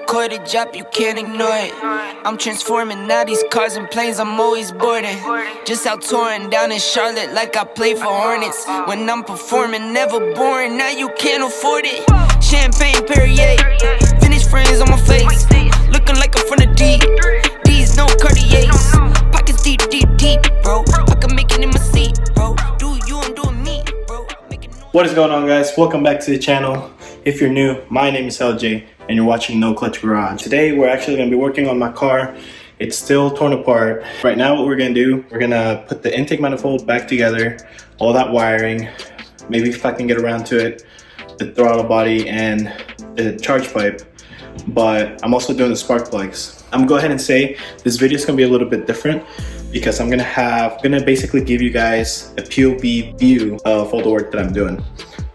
record a drop, you can't ignore it. I'm transforming now these cars and planes, I'm always boarding. Just out touring down in Charlotte like I play for Hornets. When I'm performing, never boring, now you can't afford it. Champagne Perrier, vintage friends on my face, looking like I'm from the deep. These no Cartiers, pockets deep, deep, deep, bro. I can make it in my seat, bro. Do you, I'm doing me, bro. What is going on, guys? Welcome back to the channel. If you're new, my name is LJ and you're watching NoClutch Garage. Today we're actually going to be working on my car. It's still torn apart. Right now what we're going to do, we're going to put the intake manifold back together, all that wiring, maybe if I can get around to it, the throttle body and the charge pipe. But I'm also doing the spark plugs. I'm gonna go ahead and say this video is gonna be a little bit different because I'm gonna basically give you guys a POV view of all the work that I'm doing.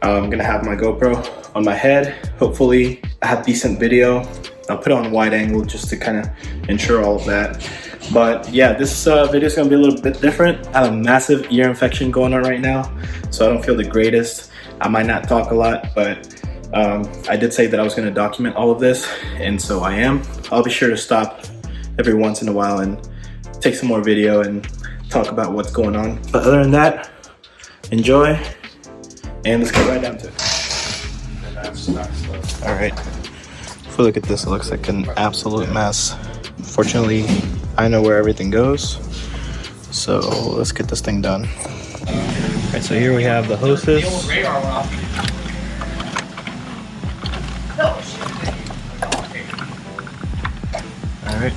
I'm gonna have my GoPro on my head. Hopefully I have decent video. I'll put it on wide angle just to kind of ensure all of that. But yeah, this video is gonna be a little bit different. I have a massive ear infection going on right now, so I don't feel the greatest. I might not talk a lot, but I did say that I was going to document all of this, and so I am. I'll be sure to stop every once in a while and take some more video and talk about what's going on. But other than that, enjoy, and let's get right down to it. Alright, if we look at this, it looks like an absolute mess. Fortunately, I know where everything goes, so let's get this thing done. Alright, so here we have the hoses. All right.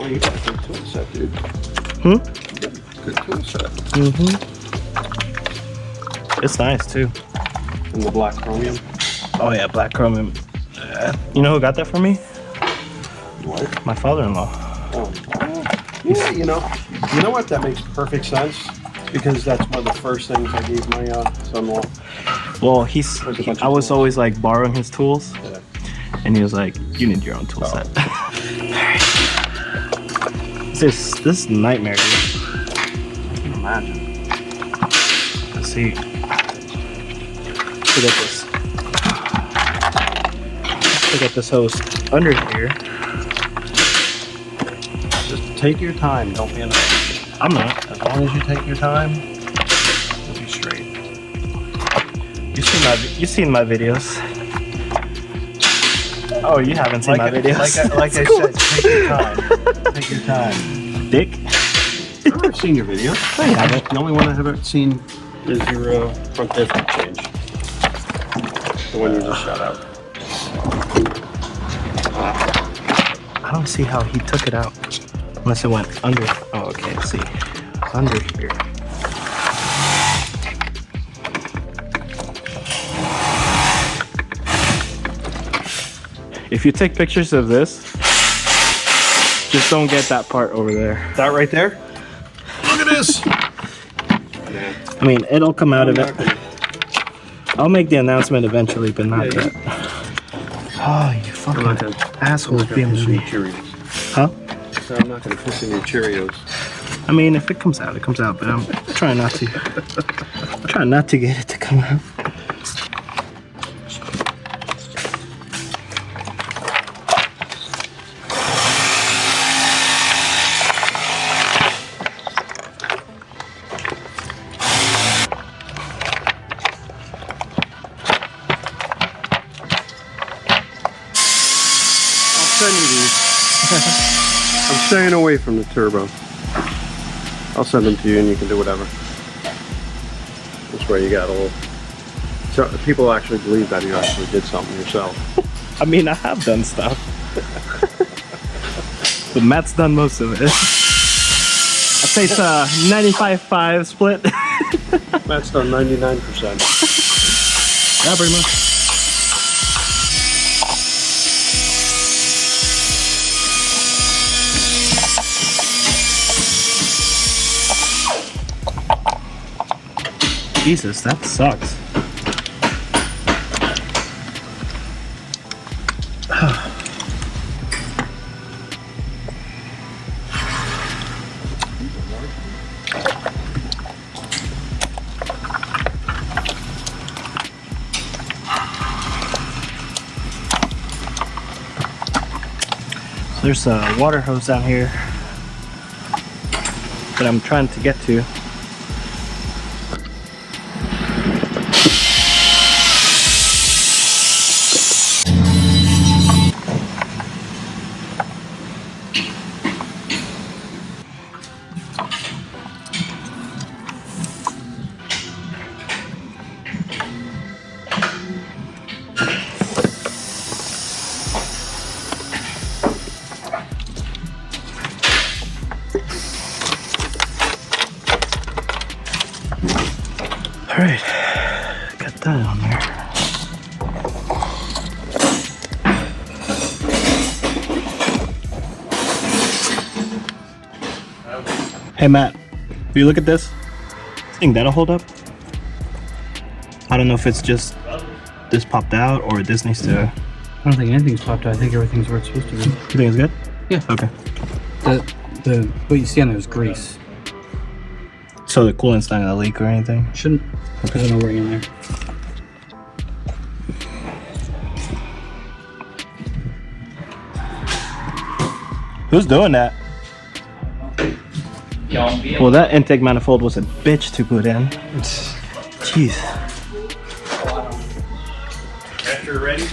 You got a good tool set, dude. Good tool set. It's nice too. And the black chromium. Oh yeah, black chromium. You know who got that for me? What? My father-in-law. Oh. Yeah, you know what? That makes perfect sense because that's one of the first things I gave my son-in-law. Well, I was always like borrowing his tools, Yeah. and he was like, "You need your own tool set." This is nightmare, dude. I can imagine. Let's see. Look at this. Look at this hose under here. Just take your time. Don't be in a rush. I'm not. As long as you take your time, you'll be straight. You've seen my videos. Oh, you haven't seen my videos. Like I said, take your time. Take your time. Dick? I've seen your videos. I haven't. The only one I haven't seen is your front diff change. The one you just shot out. I don't see how he took it out. Unless it went under. Oh, okay, let's see. It's under here. If you take pictures of this, just don't get that part over there. That right there? Look at this! I mean, it'll come out of it. I'll make the announcement eventually, but not that. Oh, you fucking asshole, BMS. Huh? So I'm not going to piss in your Cheerios. I mean, if it comes out, it comes out, but I'm trying not to. I'm trying not to get it to come out. Send you these. I'm staying away from the turbo. I'll send them to you and you can do whatever. This way you got a little... So people actually believe that you actually did something yourself. I mean, I have done stuff. But Matt's done most of it. I'd say it's a 95-5 split. Matt's done 99%. Yeah, pretty much. Jesus, that sucks. There's a water hose down here that I'm trying to get to. Alright, got that on there. Hey Matt, will you look at this? Think that'll hold up? I don't know if it's just this popped out or this needs to... I don't think anything's popped out. I think everything's where it's supposed to be. You think it's good? Yeah. Okay. What you see on there is grease. So the coolant's not gonna leak or anything? Shouldn't. There's no ring in there. Who's doing that? Well, that intake manifold was a bitch to put in. Jeez. After you're ready.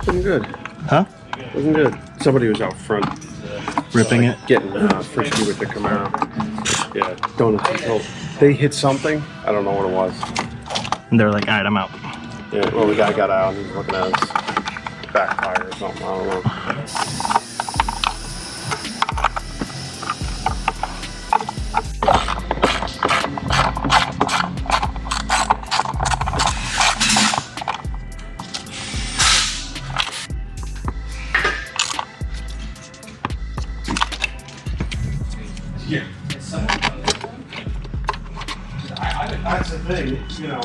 Looking good. Huh? Looking good. Somebody was out front Ripping it? getting frisky with the Camaro. Yeah, donuts until they hit something. I don't know what it was. And they're like, alright, I'm out. Yeah, well, the guy got out and he's looking at his backfire or something. I don't know. Yeah. That's the thing, you know.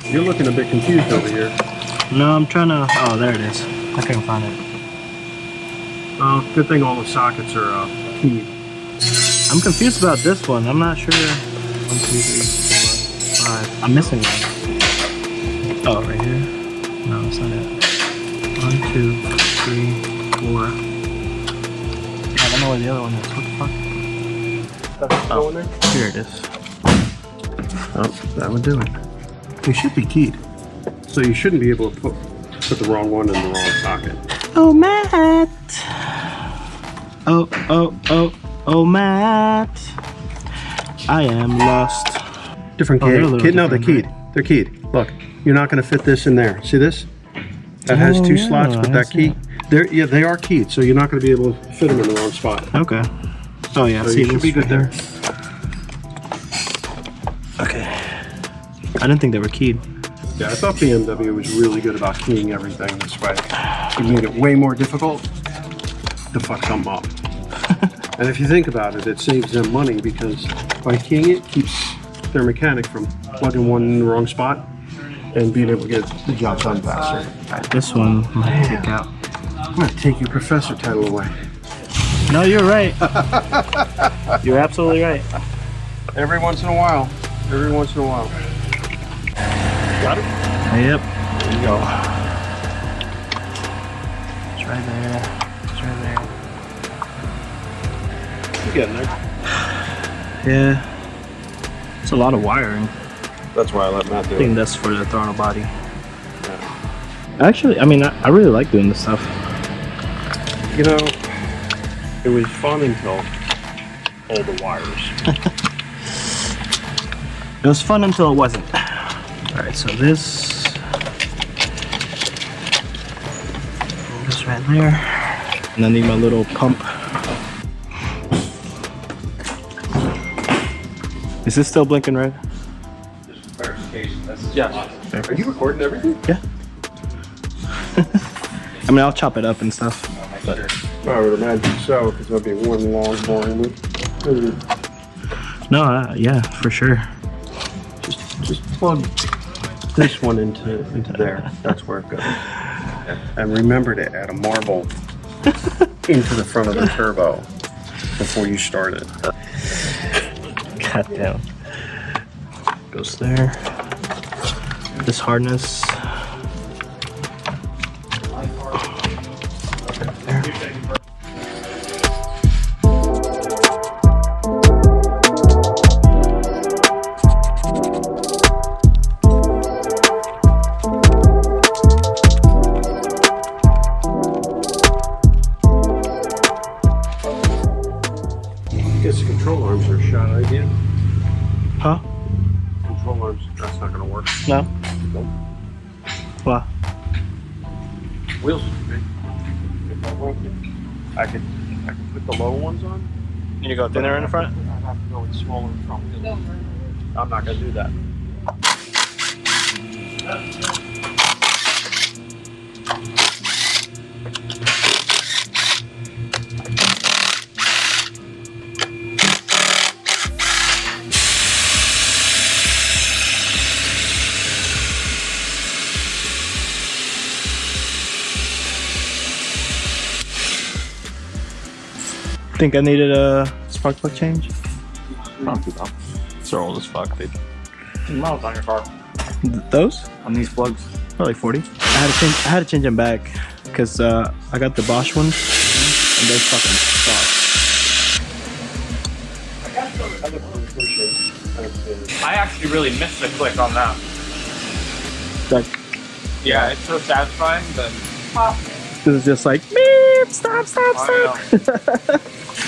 You're looking a bit confused over here. No, I'm trying to... Oh, there it is. I can't find it. Oh, good thing all the sockets are keyed. I'm confused about this one. I'm not sure. 1, 2, 3, 4, 5. I'm missing one. Oh, right here. No, that's not it. 1, 2, 3, 4. I don't know where the other one is. What the fuck? Go in there? Here it is. Oh, that would do it. They should be keyed. So you shouldn't be able to put the wrong one in the wrong socket. Oh, Matt. Oh, Matt. I am lost. Different key. No, they're keyed. They're keyed. Look, you're not going to fit this in there. See this? That has two slots with that key. Yeah, they are keyed, so you're not going to be able to fit them in the wrong spot. Okay. Oh yeah, So you should be good there. Okay. I didn't think they were keyed. Yeah, I thought BMW was really good about keying everything this way. It made it way more difficult to fuck something up. And if you think about it, it saves them money because by keying it keeps their mechanic from plugging one in the wrong spot and being able to get the job done faster. This one might take out. I'm gonna take your professor title away. No, you're right. You're absolutely right. Every once in a while. Every once in a while. Got it? Yep. There you go. It's right there. It's right there. You're getting there. Yeah. It's a lot of wiring. That's why I let Matt do I think it. that's for the throttle body. Actually, I mean, I really like doing this stuff. You You know, it was fun until all the wires. It was fun until it wasn't. Alright, so this right there. And I need my little pump. Is this still blinking red? Just for clarification, that's Are you recording everything? Yeah. I mean, I'll chop it up and stuff. But I would imagine so, because that'd be one long, boring loop. no, yeah, for sure. Just plug this one into there. That's where it goes. And remember to add a marble into the front of the turbo before you start it. God damn. Goes there. This harness. Guess the control arms are a shot idea. Huh? Control arms, that's not gonna work. No? Nope. What? Wheels would be. If I wanted, I could put the low ones on. You go thinner in the front? I'd have to go with smaller front wheels. I'm not gonna do that. Think I needed a spark plug change? Probably not. They're old as fuck, dude. Miles on your car. Those? On these plugs. Probably 40. I had to change them back because I got the Bosch ones and they fucking suck. I actually really missed the click on that. Like, Yeah, it's so satisfying, but this is just like, beep, stop.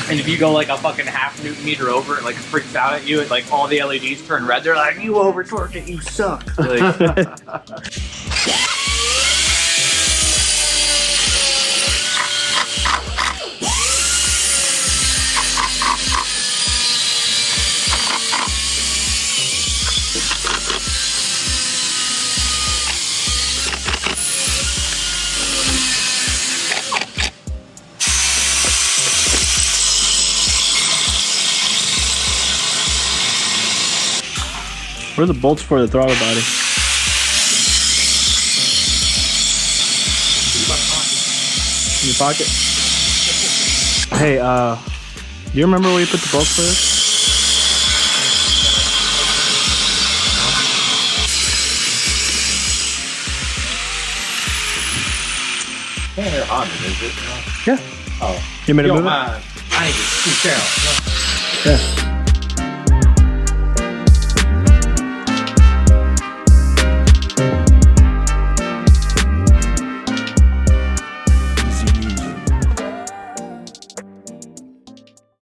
and if you go like a fucking half newton meter over, it like freaks out at you, and like all the LEDs turn red. They're like, you over torqued it, you suck. Like, where are the bolts for the throttle body? In your pocket? Hey, do you remember where you put the bolts for this? they're on it, is it? Yeah. Oh. You made it Yo, move it? man, I need to scoot down. Yeah.